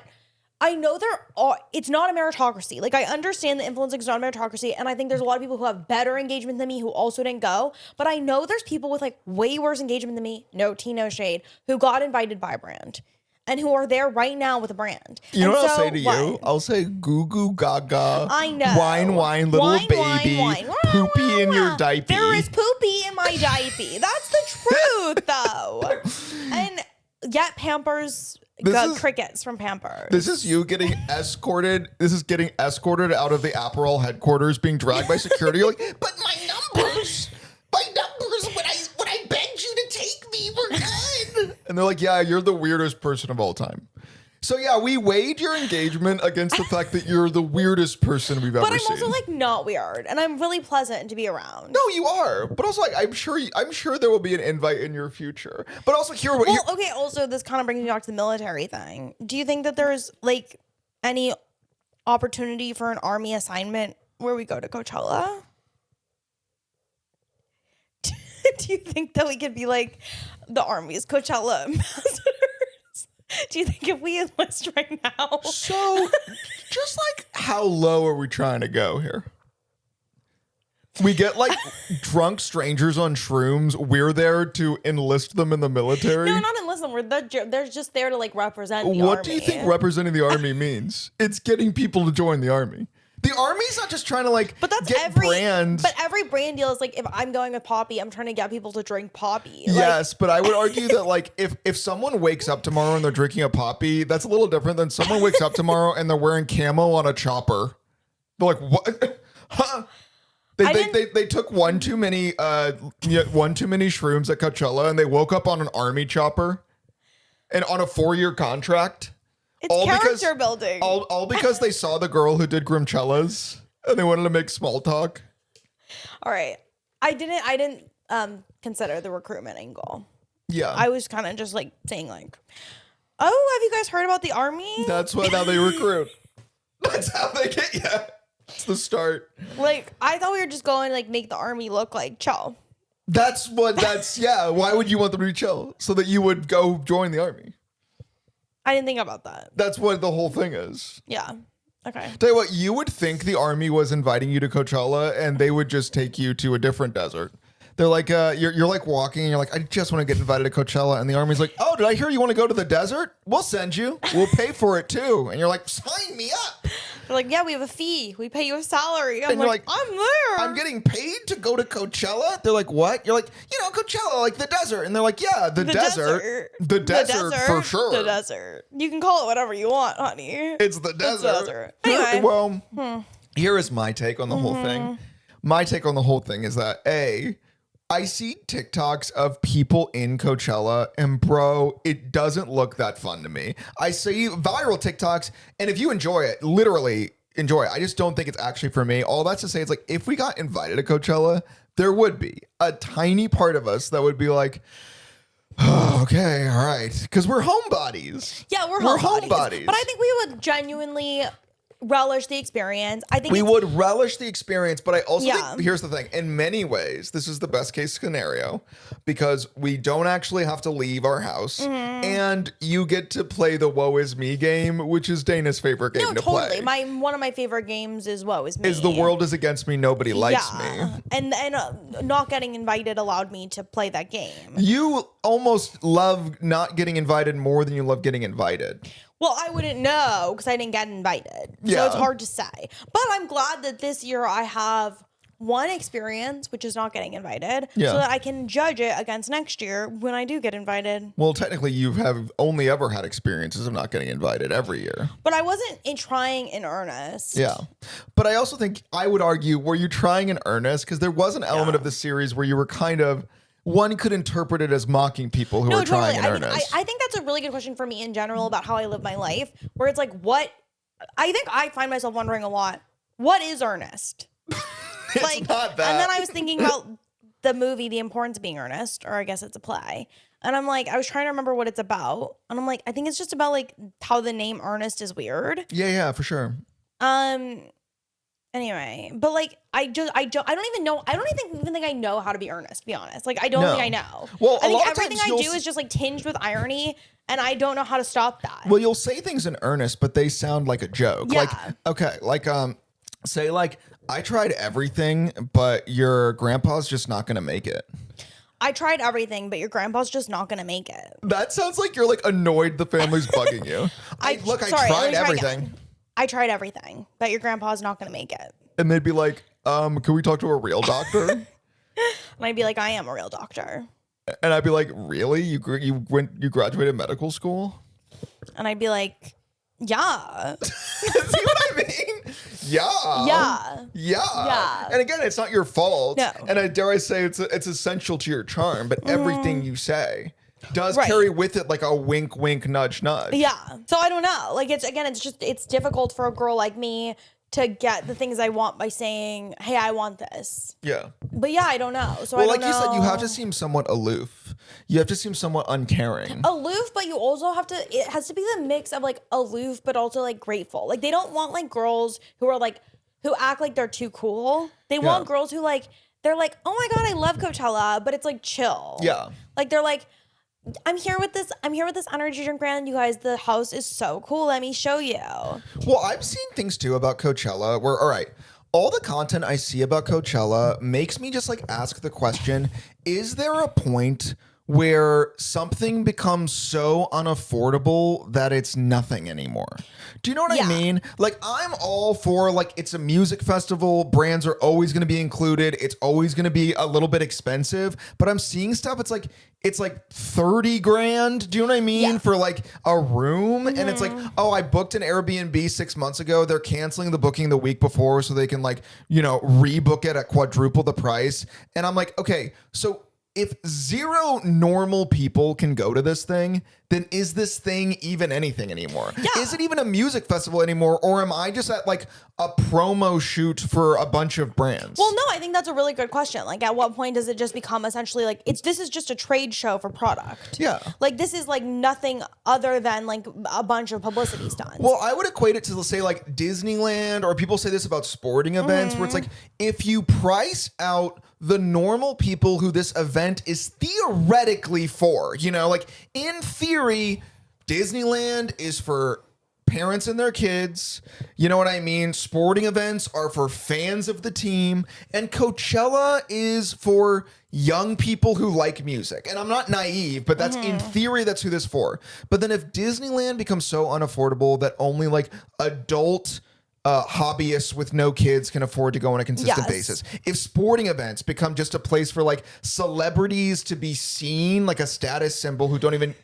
a meritocracy. Like, I understand that influencing is not a meritocracy, and I think there's a lot of people who have better engagement than me who also didn't go. But I know there's people with like way worse engagement than me, no tea, no shade, who got invited by a brand. And who are there right now with a brand. You know what I'll say to you? I'll say goo goo gaga. I know. Wine, little baby. Wine. Poopy in your diaper. There is poopy in my diaper. That's the truth, though. And yet Pampers got crickets from Pampers. This is you getting escorted. This is getting escorted out of the Aperol headquarters, being dragged by security. You're like, but my numbers, when I begged you to take me, were good. And they're like, yeah, you're the weirdest person of all time. So yeah, we weighed your engagement against the fact that you're the weirdest person we've ever seen. But I'm also like not weird, and I'm really pleasant to be around. No, you are. But also, like, I'm sure there will be an invite in your future. But also, okay. Also, this kind of brings me back to the military thing. Do you think that there's like any opportunity for an army assignment where we go to Coachella? Do you think that we could be like the Army's Coachella ambassadors? Do you think if we enlist right now? So, just like, how low are we trying to go here? We get like drunk strangers on shrooms. We're there to enlist them in the military. No, not enlist them. They're just there to like represent the army. What do you think representing the army means? It's getting people to join the army. The army's not just trying to get brands. But every brand deal is like, if I'm going with Poppy, I'm trying to get people to drink Poppy. Yes, but I would argue that like if someone wakes up tomorrow and they're drinking a Poppy, that's a little different than someone wakes up tomorrow and they're wearing camo on a chopper. They're like, what? Huh? They took one too many shrooms at Coachella and they woke up on an army chopper and on a 4-year contract. It's all character building. All because they saw the girl who did Grimchella's and they wanted to make small talk. All right. I didn't consider the recruitment angle. Yeah. I was kind of just like saying like, oh, have you guys heard about the army? That's how they recruit. That's how they get you. It's the start. Like, I thought we were just going to like make the army look like chill. Yeah. Why would you want them to be chill? So that you would go join the army. I didn't think about that. That's what the whole thing is. Yeah. Okay. Tell you what, you would think the army was inviting you to Coachella and they would just take you to a different desert. They're like, you're like walking and you're like, I just want to get invited to Coachella. And the army's like, oh, did I hear you want to go to the desert? We'll send you. We'll pay for it too. And you're like, sign me up. They're like, yeah, we have a fee. We pay you a salary. I'm like, I'm there. I'm getting paid to go to Coachella? They're like, what? You're like, Coachella, like the desert. And they're like, yeah, the desert. The desert for sure. The desert. You can call it whatever you want, honey. It's the desert. Anyway. Well, here is my take on the whole thing. My take on the whole thing is that, I see TikToks of people in Coachella and bro, it doesn't look that fun to me. I see viral TikToks and if you enjoy it, literally, enjoy. I just don't think it's actually for me. All that's to say, it's like if we got invited to Coachella, there would be a tiny part of us that would be like, oh, okay, all right, because we're homebodies. Yeah, we're homebodies. But I think we would genuinely relish the experience. I think we would relish the experience, but I also Yeah. think, here's the thing, in many ways, this is the best case scenario because we don't actually have to leave our house and you get to play the woe is me game, which is Dana's favorite game to play. One of my favorite games is woe is me. Is the world is against me, nobody likes me. And not getting invited allowed me to play that game. You almost love not getting invited more than you love getting invited. Well, I wouldn't know because I didn't get invited. So Yeah. it's hard to say. But I'm glad that this year I have one experience, which is not getting invited, Yeah. so that I can judge it against next year when I do get invited. Well, technically, you have only ever had experiences of not getting invited every year. But I wasn't trying in earnest. Yeah. But I also think I would argue, were you trying in earnest? Because there was an element of the series where you were kind of, one could interpret it as mocking people who are trying in earnest. I think that's a really good question for me in general about how I live my life, where it's like, I think I find myself wondering a lot, what is earnest? It's not that. And then I was thinking about the movie, The Importance of Being Earnest, or I guess it's a play. And I'm like, I was trying to remember what it's about. And I'm like, I think it's just about like how the name Ernest is weird. Yeah, for sure. Anyway, but like I don't even know. I don't even think I know how to be earnest, to be honest. Like I don't think I know. Well, I think lot of everything times I do is just like tinged with irony, and I don't know how to stop that. Well, you'll say things in earnest, but they sound like a joke. Yeah. Like, okay, like say like, I tried everything, but your grandpa's just not gonna make it. I tried everything, but your grandpa's just not gonna make it. That sounds like you're like annoyed the family's bugging you. I tried everything. I tried everything, but your grandpa's not gonna make it. And they'd be like, can we talk to a real doctor? And I'd be like, I am a real doctor. And I'd be like, really? You graduated medical school? And I'd be like, yeah. See what I mean? Yeah. And again, it's not your fault. No. And I dare I say it's essential to your charm, but everything you say does carry with it like a wink, wink, nudge, nudge. Yeah. So I don't know. Like it's difficult for a girl like me to get the things I want by saying, hey, I want this. Yeah. But yeah, I don't know. So well, I don't like you said, you have to seem somewhat aloof. You have to seem somewhat uncaring. Aloof, but you also have to, it has to be the mix of like aloof, but also like grateful. Like they don't want like girls who are like, who act like they're too cool. They want girls who like, they're like, oh my God, I love Coachella, but it's like chill. Yeah. Like they're like, I'm here with this energy drink brand, you guys. The house is so cool. Let me show you. Well, I'm seeing things too about Coachella where, all right, all the content I see about Coachella makes me just like ask the question, is there a point where something becomes so unaffordable that it's nothing anymore? Do you know what I mean? Like, I'm all for, like, it's a music festival. Brands are always going to be included. It's always going to be a little bit expensive. But I'm seeing stuff. It's like 30 grand. Do you know what I mean? Yeah. For like a room. And it's like, oh, I booked an Airbnb 6 months ago. They're canceling the booking the week before so they can like, rebook it at quadruple the price. And I'm like, okay, so if zero normal people can go to this thing, then is this thing even anything anymore? Yeah. Is it even a music festival anymore? Or am I just at like a promo shoot for a bunch of brands? Well, no, I think that's a really good question. Like, at what point does it just become essentially like this is just a trade show for product? Yeah. Like, this is like nothing other than like a bunch of publicity stunts. Well, I would equate it to, say, like Disneyland, or people say this about sporting events, where it's like, if you price out the normal people who this event is theoretically for, like in theory, Disneyland is for parents and their kids. You know what I mean? Sporting events are for fans of the team, and Coachella is for young people who like music. And I'm not naive, but that's in theory, that's who this is for. But then if Disneyland becomes so unaffordable that only like adult hobbyists with no kids can afford to go on a consistent basis. If sporting events become just a place for like celebrities to be seen, like a status symbol who don't even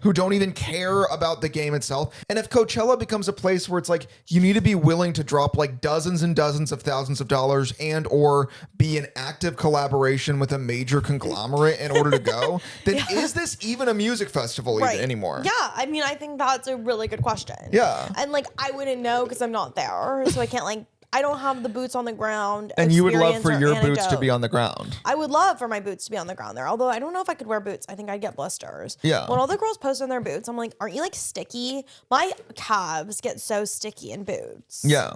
who don't even care about the game itself. And if Coachella becomes a place where it's like you need to be willing to drop like dozens and dozens of thousands of dollars and or be in active collaboration with a major conglomerate in order to go, then is this even a music festival even anymore? Yeah, I mean, I think that's a really good question. Yeah. And like, I wouldn't know because I'm not there, so I can't like, I don't have the boots on the ground. And you would love for your anecdote. boots to be on the ground. I would love for my boots to be on the ground there. Although I don't know if I could wear boots. I think I'd get blisters. Yeah. When all the girls post on their boots, I'm like, aren't you like sticky? My calves get so sticky in boots. Yeah.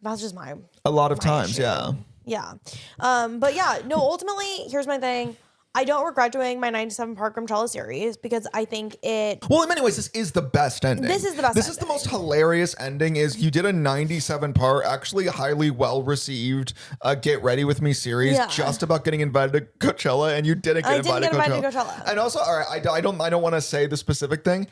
That's just my A lot of times, issue. yeah. Yeah. But yeah, no, ultimately, here's my thing. I don't regret doing my 97-part Grimchella series because I think it... Well, in many ways, this is the best ending. This is the best This is the most hilarious ending is you did a 97-part, actually highly well-received Get Ready With Me series just about getting invited to Coachella, and you didn't get invited to Coachella. And also, all right, I don't want to say the specific thing.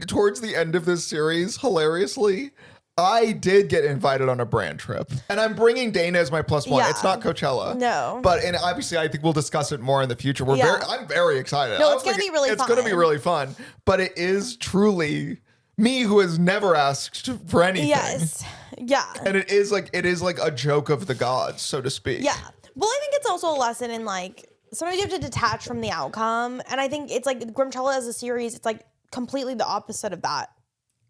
Towards the end of this series, hilariously... I did get invited on a brand trip, and I'm bringing Dana as my plus one. Yeah. It's not Coachella, no, and obviously I think we'll discuss it more in the future. I'm very excited. No, it's gonna be really fun. It's gonna be really fun, but it is truly me who has never asked for anything. Yes, yeah, and it is like a joke of the gods, so to speak. Yeah, well, I think it's also a lesson in like sometimes you have to detach from the outcome, and I think it's like Grimchella as a series. It's like completely the opposite of that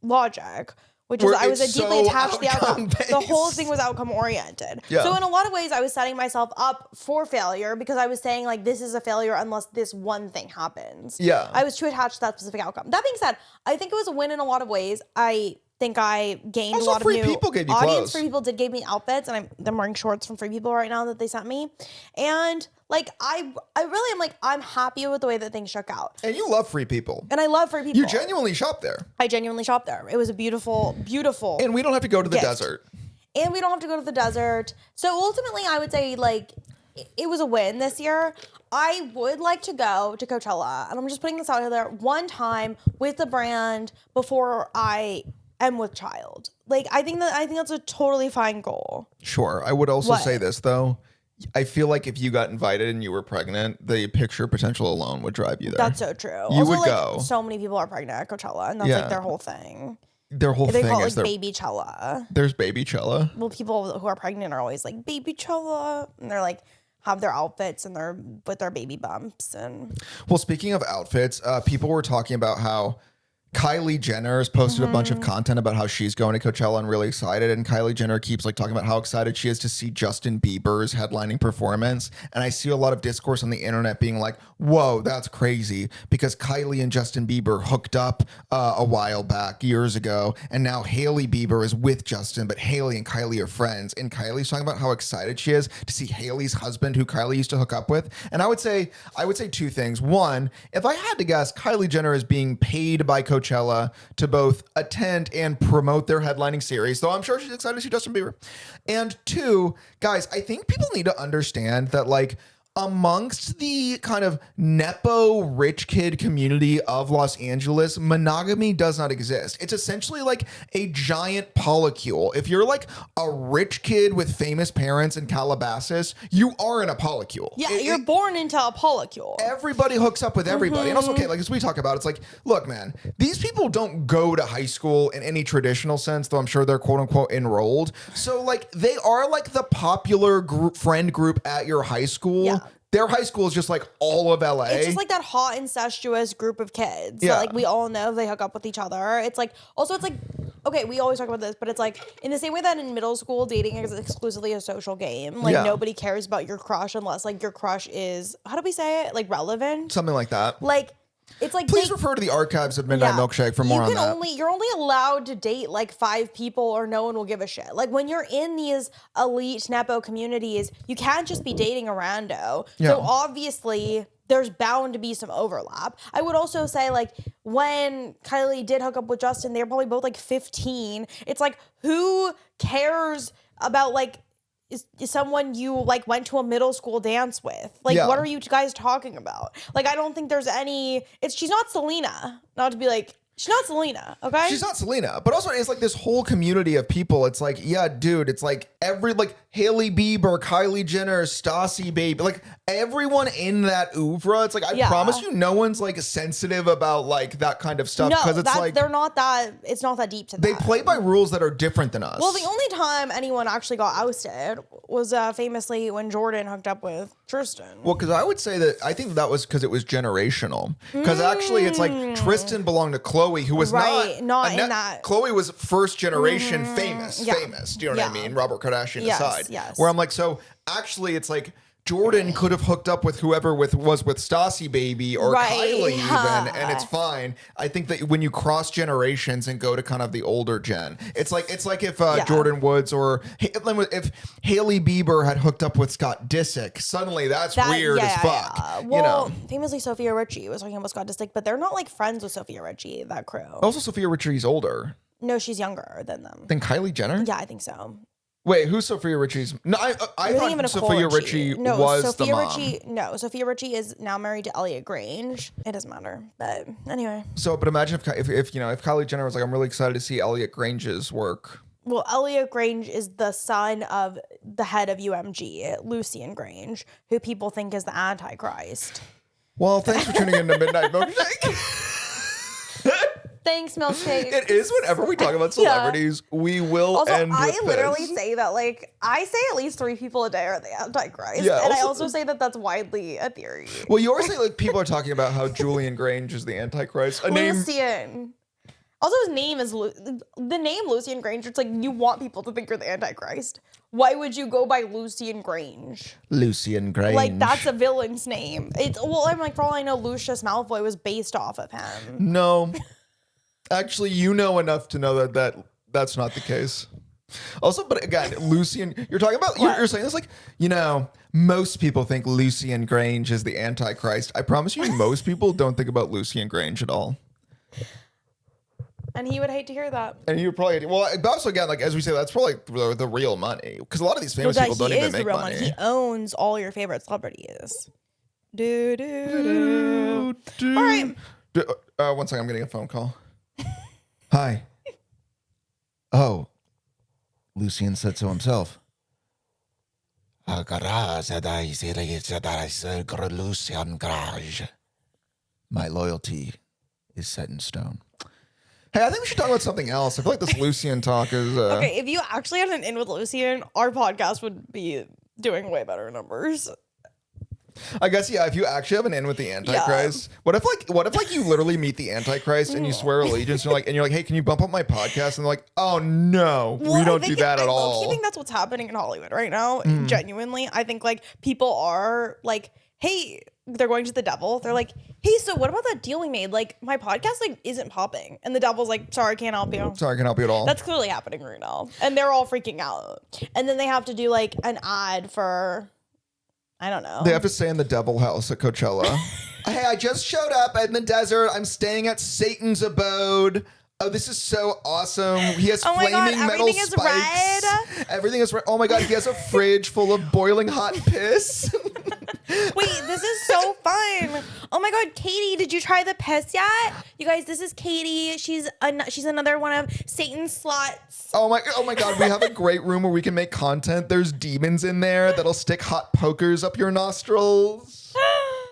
logic. Which is, I was deeply attached to the outcome. The whole thing was outcome oriented. Yeah. So in a lot of ways, I was setting myself up for failure because I was saying like, this is a failure unless this one thing happens. Yeah. I was too attached to that specific outcome. That being said, I think it was a win in a lot of ways. I think I gained also, a lot of new people gave you audience. clothes. Free People did give me outfits, and I'm wearing shorts from Free People right now that they sent me. And like I really am like I'm happy with the way that things shook out. And you love Free People. And I love Free People. You genuinely shop there. I genuinely shop there. It was a beautiful, beautiful. And we don't have to go to the gift. desert. And we don't have to go to the desert. So ultimately, I would say like it was a win this year. I would like to go to Coachella, and I'm just putting this out there one time with the brand before I am with child. Like I think that's a totally fine goal. Sure. I would also say this though. I feel like if you got invited and you were pregnant, the picture potential alone would drive you there. That's so true. You also, would like, go. So many people are pregnant at Coachella, and that's like their whole thing. Their whole thing call it, is like Baby-chella. There's Baby-chella. Well, people who are pregnant are always like Baby-chella, and they're like have their outfits and they're with their baby bumps. And well, speaking of outfits, people were talking about how Kylie Jenner has posted a bunch of content about how she's going to Coachella and really excited. And Kylie Jenner keeps like talking about how excited she is to see Justin Bieber's headlining performance. And I see a lot of discourse on the internet being like, whoa, that's crazy because Kylie and Justin Bieber hooked up a while back years ago. And now Hailey Bieber is with Justin, but Hailey and Kylie are friends. And Kylie's talking about how excited she is to see Hailey's husband, who Kylie used to hook up with. And I would say two things. One, if I had to guess, Kylie Jenner is being paid by Coachella to both attend and promote their headlining series, though I'm sure she's excited to see Justin Bieber. And two, guys, I think people need to understand that like amongst the kind of Nepo rich kid community of Los Angeles, monogamy does not exist. It's essentially like a giant polycule. If you're like a rich kid with famous parents in Calabasas, you are in a polycule. Yeah, you're born into a polycule. Everybody hooks up with everybody. And also, okay, like as we talk about, it's like, look, man, these people don't go to high school in any traditional sense, though I'm sure they're quote unquote enrolled. So like they are like the popular friend group at your high school. Yeah. Their high school is just like all of LA. It's just like that hot, incestuous group of kids that like we all know they hook up with each other. It's like, also it's like, okay, we always talk about this, but it's like in the same way that in middle school, dating is exclusively a social game. Like nobody cares about your crush unless like your crush is, how do we say it? Like relevant? Something like that. Like, it's like please refer to the archives of Midnight Milkshake for more on that. You're only allowed to date like 5 people or no one will give a shit. Like when you're in these elite Nepo communities, you can't just be dating a rando. Yeah. So obviously there's bound to be some overlap. I would also say like when Kylie did hook up with Justin, they were probably both like 15. It's like who cares about like is someone you like went to a middle school dance with? Like, what are you guys talking about? Like, I don't think there's any. She's not Selena. Not to be like, she's not Selena. Okay, she's not Selena. But also, it's like this whole community of people. It's like, yeah, dude. It's like like Hailey Bieber, Kylie Jenner, Stassi Baby, like everyone in that oeuvre. It's like, I promise you, no one's like sensitive about like that kind of stuff. No, it's like, they're not that, it's not that deep to they them. play by rules that are different than us. Well, the only time anyone actually got ousted was famously when Jordan hooked up with Tristan. Well, because I would say that I think that was because it was generational. Because actually, it's like Tristan belonged to Chloe, who was not in that. Chloe was first generation famous. Do you know what I mean? Robert Kardashian aside. Yes. Where I'm like, so actually, it's like Jordan could have hooked up with whoever was with Stassi Baby or Kylie even, and it's fine. I think that when you cross generations and go to kind of the older gen, it's like if Jordan Woods or if Hailey Bieber had hooked up with Scott Disick, suddenly that's weird as fuck. Well, famously Sophia Richie was talking about Scott Disick, but they're not like friends with Sophia Richie, that crew. Also, Sophia Richie's older. No, she's younger than them. Than Kylie Jenner? Yeah, I think so. Wait, who's Sophia Richie's? No, I thought Sophia Richie was the mom. Sophia Richie is now married to Elliot Grange. It doesn't matter, but anyway. So, but imagine if Kylie Jenner was like, I'm really excited to see Elliot Grange's work. Well, Elliot Grange is the son of the head of UMG, Lucian Grange, who people think is the Antichrist. Well, thanks for tuning in to Midnight Milkshake. Thanks, Milkshake. It is whenever we talk about celebrities, we will also, end with I literally this. say that, like, I say at least 3 people a day are the Antichrist. Yeah, and I also say that that's widely a theory. Well, you always say, like, people are talking about how Julian Grange is the Antichrist. Lucian. Also, his name is the name Lucian Grange. It's like you want people to think you're the Antichrist. Why would you go by Lucian Grange? Lucian Grange. Like, that's a villain's name. I'm like, for all I know, Lucius Malfoy was based off of him. No. Actually, you know enough to know that's not the case. Also, but again, Lucian, you're talking about, you're saying this like, most people think Lucian Grange is the Antichrist. I promise you, most people don't think about Lucian Grange at all. And he would hate to hear that. And he would probably, but also again, like, as we say, that's probably the real money. Because a lot of these famous people don't even make money. He owns all your favorite celebrities. All right. 1 second, I'm getting a phone call. Hi. Oh, Lucian said so himself. My loyalty is set in stone. Hey, I think we should talk about something else. I feel like this Lucian talk is... Okay, if you actually had an in with Lucian, our podcast would be doing way better numbers. I guess, yeah, if you actually have an in with the Antichrist, what if you literally meet the Antichrist and you swear allegiance and you're like, hey, can you bump up my podcast? And they're like, oh no, we don't do that at all. I think that's what's happening in Hollywood right now. Genuinely, I think like people are like, hey, they're going to the devil. They're like, hey, so what about that deal we made? Like my podcast like isn't popping, and the devil's like, sorry, I can't help you. Sorry, I can't help you at all. That's clearly happening right now, and they're all freaking out. And then they have to do like an ad for. I don't know. They have to stay in the devil house at Coachella. Hey, I just showed up in the desert. I'm staying at Satan's abode. Oh, this is so awesome. He has flaming metal spikes. Everything is red. Oh my God, he has a fridge full of boiling hot piss. Wait, this is so fun. Oh my God, Katie, did you try the piss yet? You guys, this is Katie. She's another one of Satan's sluts. Oh my God, we have a great room where we can make content. There's demons in there that'll stick hot pokers up your nostrils.